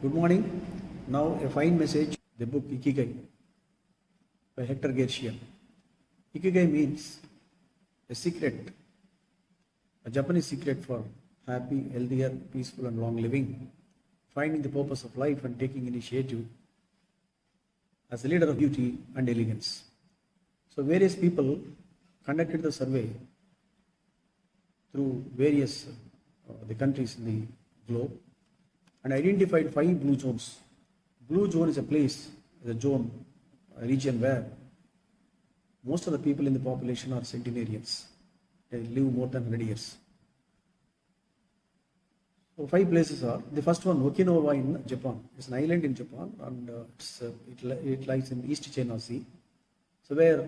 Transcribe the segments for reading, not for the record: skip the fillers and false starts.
Good morning. Now a fine message, the book IKIGAI by Hector Garcia. IKIGAI means a secret, a Japanese secret for happy, healthier, peaceful and long living, finding the purpose of life and taking initiative as a leader of beauty and elegance. So various people conducted the survey through various the countries in the globe and identified 5 blue zones. Blue zone is a place, a zone, a region where most of the people in the population are centenarians. They live more than 100 years. So 5 places are, the first one, Okinawa in Japan. It's an island in Japan and it lies in East China Sea. So where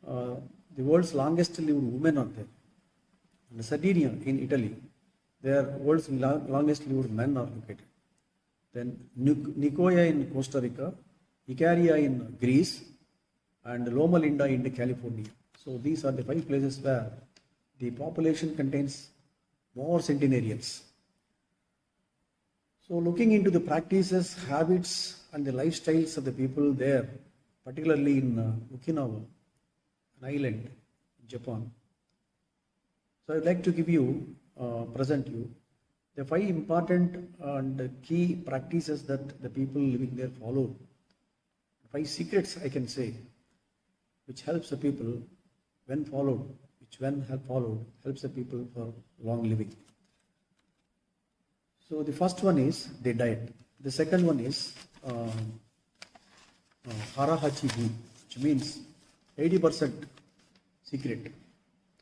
the world's longest lived women are there. And Sardinia in Italy, where world's longest lived men are located. Then Nicoya in Costa Rica, Icaria in Greece, and Loma Linda in California. So these are the 5 places where the population contains more centenarians. So looking into the practices, habits, and the lifestyles of the people there, particularly in Okinawa, an island in Japan. So I'd like to give you, present you, the 5 important and key practices that the people living there follow. 5 secrets, I can say, which helps the people when followed, helps the people for long living. So the first one is the diet. The second one is harahachi-bu, which means 80% secret.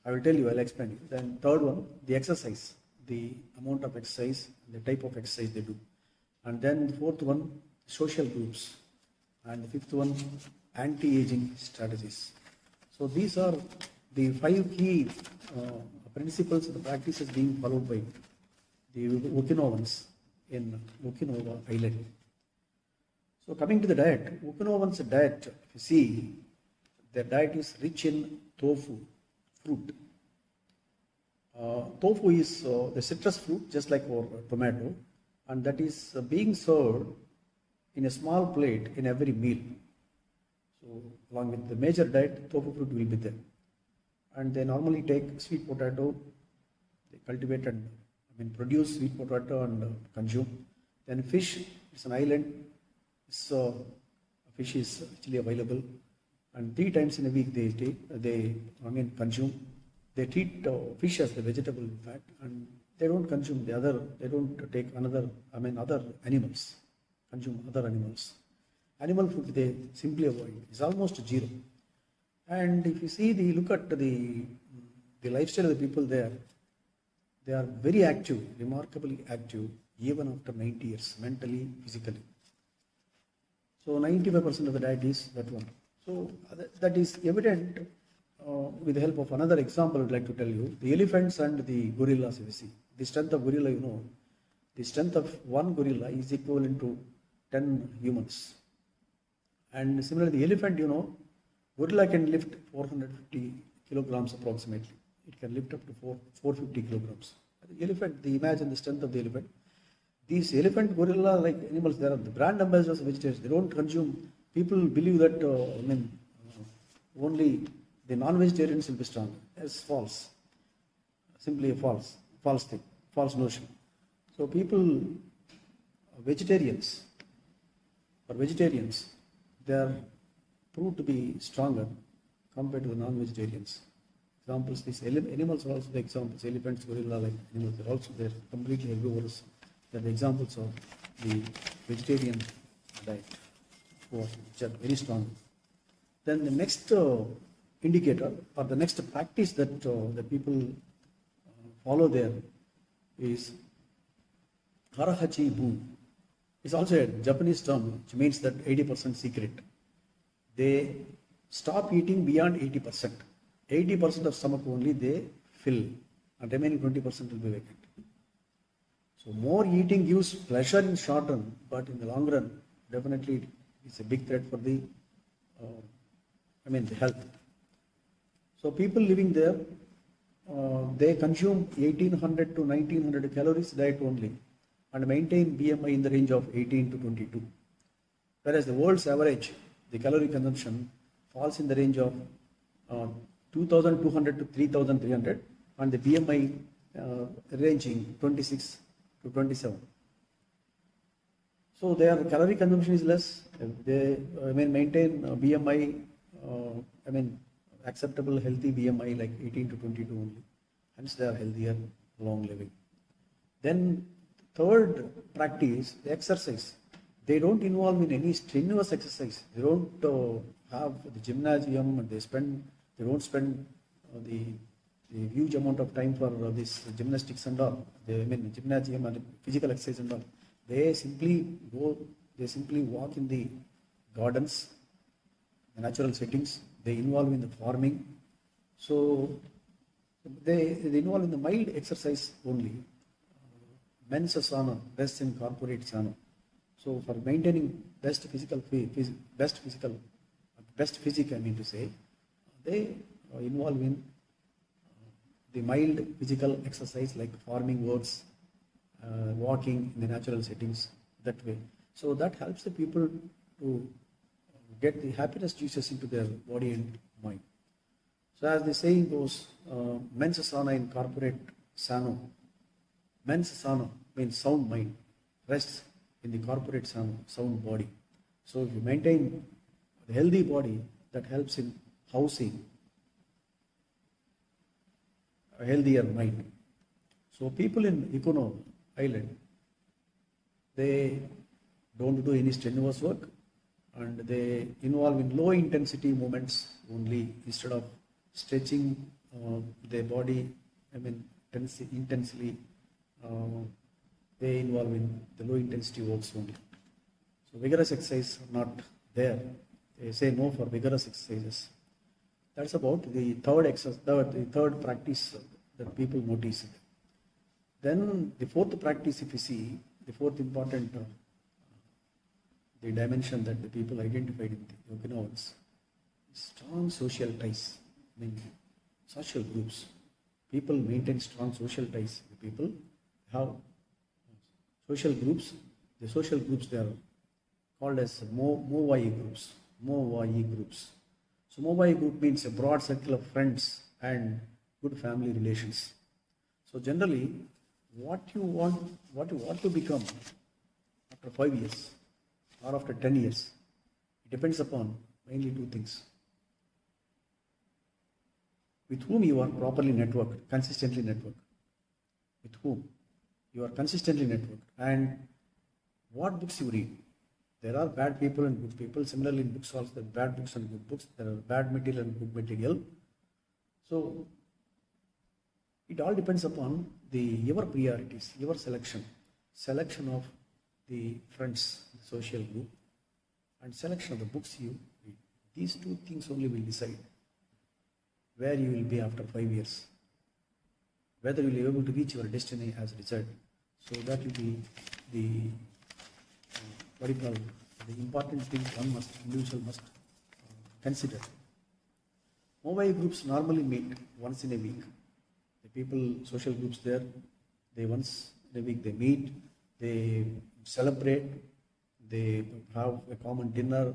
I will tell you, I'll explain you. Then third one, the exercise, the amount of exercise, the type of exercise they do. And then the fourth one, social groups. And the fifth one, anti-aging strategies. So these are the 5 key principles and the practices being followed by the Okinawans in Okinawa Island. So coming to the diet, Okinawans' diet, if you see, their diet is rich in tofu, fruit. Tofu is the citrus fruit, just like our tomato, and that is being served in a small plate in every meal. So along with the major diet, tofu fruit will be there. And they normally take sweet potato, they cultivate and produce sweet potato and consume. Then fish, it's an island, fish is actually available, and 3 times in a week they consume. They treat fish as the vegetable, in fact, and they don't consume they don't take other animals, consume other animals. Animal food they simply avoid. It's almost zero. And if you see look at the lifestyle of the people there, they are very active, remarkably active, even after 90 years, mentally, physically. So 95% of the diet is that one. So that is evident with the help of another example. I would like to tell you, the elephants and the gorillas, you see. The strength of gorilla, the strength of one gorilla is equivalent to 10 humans. And similarly, the elephant, gorilla can lift 450 kilograms approximately. It can lift up to 450 kilograms. The elephant, imagine the strength of the elephant. These elephant, gorilla, like animals, they are the brand ambassadors of vegetarians. They don't consume. People believe that only the non-vegetarians will be strong. It's false. Simply a false thing, false notion. So people, vegetarians, they are proved to be stronger compared to the non-vegetarians. Examples, these animals are also the examples. Elephants, gorilla, like animals, they're also there, completely herbivores. They're the examples of the vegetarian diet, which are very strong. Then the next indicator or the next practice that the people follow there is harahachi-bu. It's also a Japanese term, which means that 80% secret. They stop eating beyond 80%. 80% of stomach only they fill, and remaining 20% will be vacant. So more eating gives pleasure in short run, but in the long run, definitely it's a big threat for the health. So people living there, they consume 1800 to 1900 calories diet only, and maintain BMI in the range of 18 to 22. Whereas the world's average, the calorie consumption falls in the range of 2,200 to 3,300, and the BMI ranging 26 to 27. So their calorie consumption is less. They maintain BMI, acceptable healthy BMI like 18 to 22 only. Hence they are healthier, long living. Then third practice, the exercise. They don't involve in any strenuous exercise. They don't have the gymnasium, and they don't spend the huge amount of time for this gymnastics and all. Gymnasium and physical exercise and all. They simply walk in the gardens, the natural settings. They involve in the farming. So they involve in the mild exercise only. Men's sauna, best in corporate sauna. So for maintaining best physique, they involve in the mild physical exercise like farming works, walking in the natural settings, that way. So that helps the people to get the happiness juices into their body and mind. So as the saying goes, men's sauna in corporate sauna. Men's sauna means sound mind, rests in the corporate sauna, sound body. So if you maintain a healthy body, that helps in housing a healthier mind. So people in Econo Island, they don't do any strenuous work, and they involve in low intensity movements only instead of stretching their body, intensely. They involve in the low intensity works only. So vigorous exercise not there. They say no for vigorous exercises. That's about the third practice that people notice. Then the fourth practice, if you see, the fourth important the dimension that the people identified in the Okinawans, strong social ties. Social groups. People maintain strong social ties. The people have social groups. The social groups, they are called as Mowai groups. So Mowai group means a broad circle of friends and good family relations. So generally, what you want to become after 5 years or after 10 years, it depends upon mainly two things. With whom you are properly networked, consistently networked. With whom you are consistently networked, and what books you read. There are bad people and good people. Similarly, in books also, there are bad books and good books. There are bad material and good material. So it all depends upon your priorities, your selection of the friends, the social group, and selection of the books you read. These two things only will decide where you will be after 5 years, whether you will be able to reach your destiny as desired. So that will be the the important thing individual must consider. Mobile groups normally meet once in a week. The people, social groups there, they once in a week they meet, they celebrate, they have a common dinner,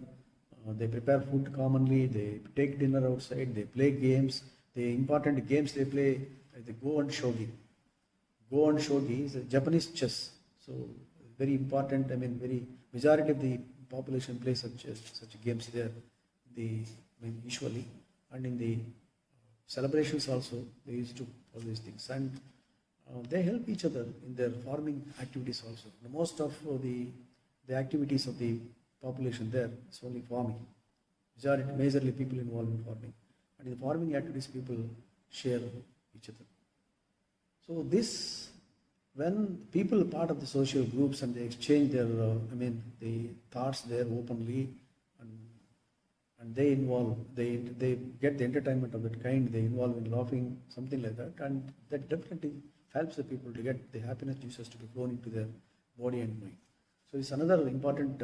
they prepare food commonly, they take dinner outside, they play games. The important games they play, the Go and Shogi. Go and Shogi is a Japanese chess. So very important, very majority of the population plays such games there, usually. And in the celebrations also, they used to all these things. And they help each other in their farming activities also. Most of the activities of the population there is only farming. Majorly people involved in farming. And in the farming activities, people share each other. So this, when people are part of the social groups and they exchange their, the thoughts there openly, and they involve, they get the entertainment of that kind, they involve in laughing, something like that, and that definitely helps the people to get the happiness juices to be flown into their body and mind. So it's another important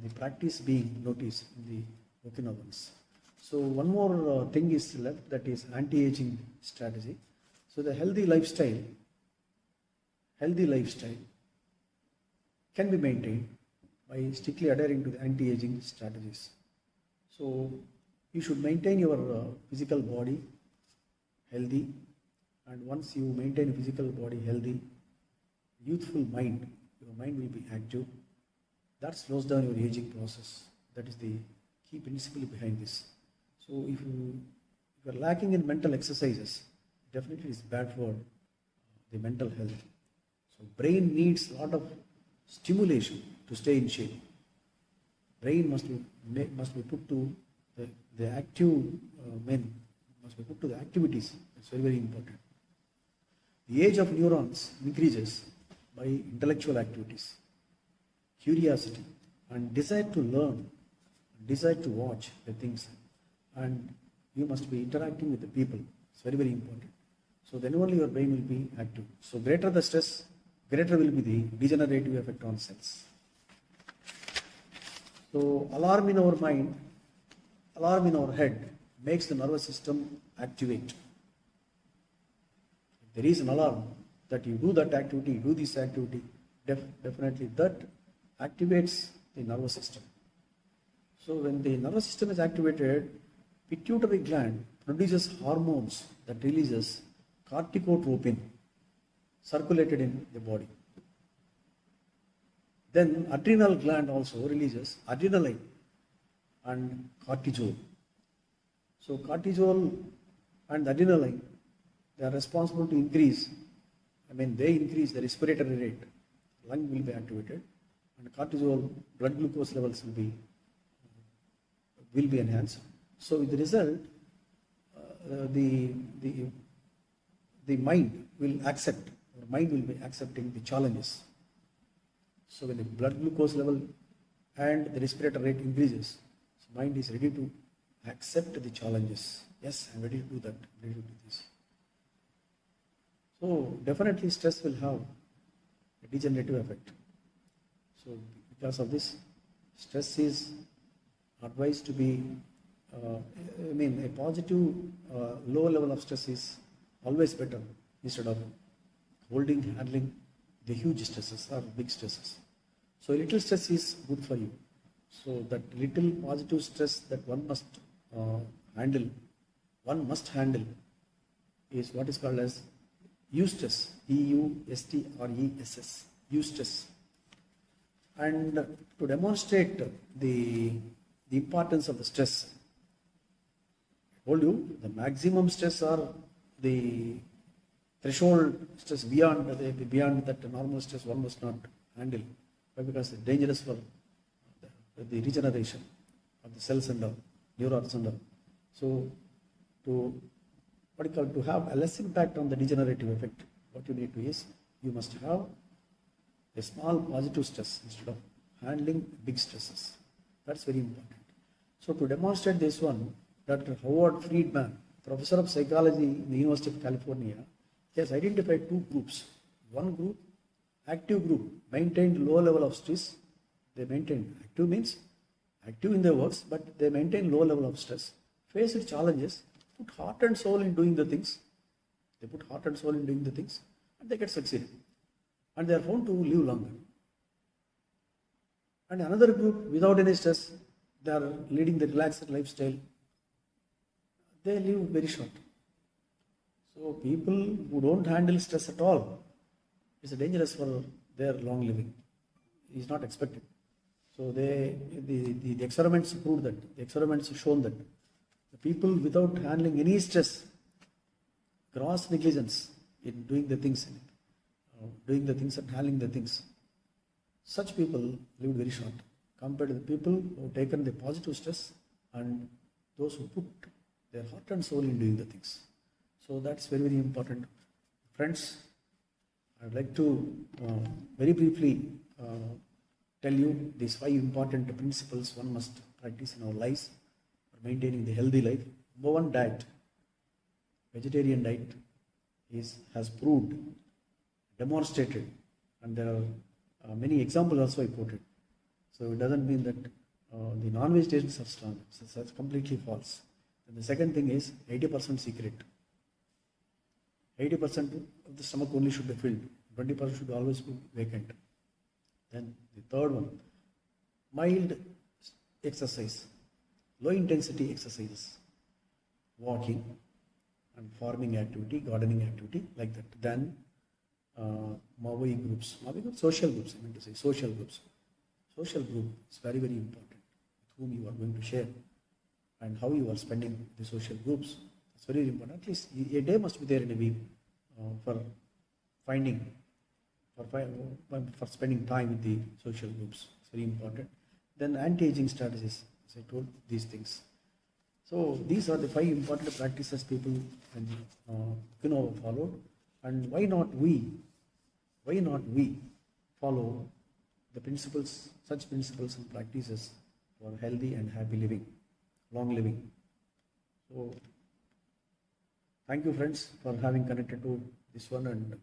the practice being noticed in the Okinawans. So one more thing is left, that is anti-aging strategy. So the healthy lifestyle can be maintained by strictly adhering to the anti-aging strategies. So you should maintain your physical body healthy, and once you maintain a physical body healthy, youthful mind, your mind will be active. That slows down your aging process. That is the key principle behind this. So if you are lacking in mental exercises, definitely it's bad for the mental health. So brain needs a lot of stimulation to stay in shape. Brain must be put to the active men, must be put to the activities. It's very, very important. The age of neurons increases by intellectual activities, curiosity, and desire to learn, desire to watch the things, and you must be interacting with the people. It's very, very important. So then only your brain will be active. So greater the stress, greater will be the degenerative effect on cells. So alarm in our mind, alarm in our head makes the nervous system activate. If there is an alarm that you do that activity, you do this activity, definitely that activates the nervous system. So when the nervous system is activated, pituitary gland produces hormones that releases corticotropin circulated in the body. Then adrenal gland also releases adrenaline and cortisol. So cortisol and adrenaline, they are responsible to increase, they increase the respiratory rate. Lung will be activated, and cortisol, blood glucose levels will be enhanced. So with the result, the mind will accept, or mind will be accepting the challenges. So when the blood glucose level and the respiratory rate increases, so mind is ready to accept the challenges. Yes, I'm ready to do that, I'm ready to do this. So definitely stress will have a degenerative effect. So because of this, stress is advised to be, a positive low level of stress is always better instead of handling the huge stresses or big stresses. So little stress is good for you. So that little positive stress that one must handle is what is called as eustress, E-U-S-T-R-E-S-S, eustress. And to demonstrate the importance of the stress, I told you the maximum stress or the threshold stress beyond that normal stress one must not handle, because it's dangerous for the regeneration of the cells and neurons and all. So to have a less impact on the degenerative effect, what you need to is, you must have a small positive stress instead of handling big stresses. That's very important. So to demonstrate this one, Dr. Howard Friedman, professor of psychology in the University of California, he has identified two groups. One group, active group, maintained low level of stress. They maintained, active means active in their works, but they maintain low level of stress, faced challenges, put heart and soul in doing the things. They put heart and soul in doing the things, and they get succeeded. And they are found to live longer. And another group, without any stress, they are leading the relaxed lifestyle. They live very short. So people who don't handle stress at all, it's dangerous for their long living. It's not expected. So the experiments proved that. The experiments have shown that the people without handling any stress, gross negligence in doing the things and handling the things, such people lived very short compared to the people who have taken the positive stress and those who put their heart and soul in doing the things. So that's very, very important. Friends, I would like to very briefly tell you these 5 important principles one must practice in our lives for maintaining the healthy life. Number 1, diet. Vegetarian diet has proved, demonstrated, and there are many examples also I quoted. So it doesn't mean that the non-vegetarians are strong. So that's completely false. And the second thing is 80% secret. 80% of the stomach only should be filled. 20% should always be vacant. Then the third one, mild exercise, low intensity exercises, walking and farming activity, gardening activity, like that. Then Maui groups, social groups, I mean to say social groups. Social group is very, very important, with whom you are going to share and how you are spending the social groups. It's very important. At least a day must be there in a week for finding, for spending time with the social groups. It's very important. Then anti-aging strategies, as I told, these things. So these are the 5 important practices people can follow. And why not we follow the principles, such principles and practices for healthy and happy living, long living. So thank you friends for having connected to this one, and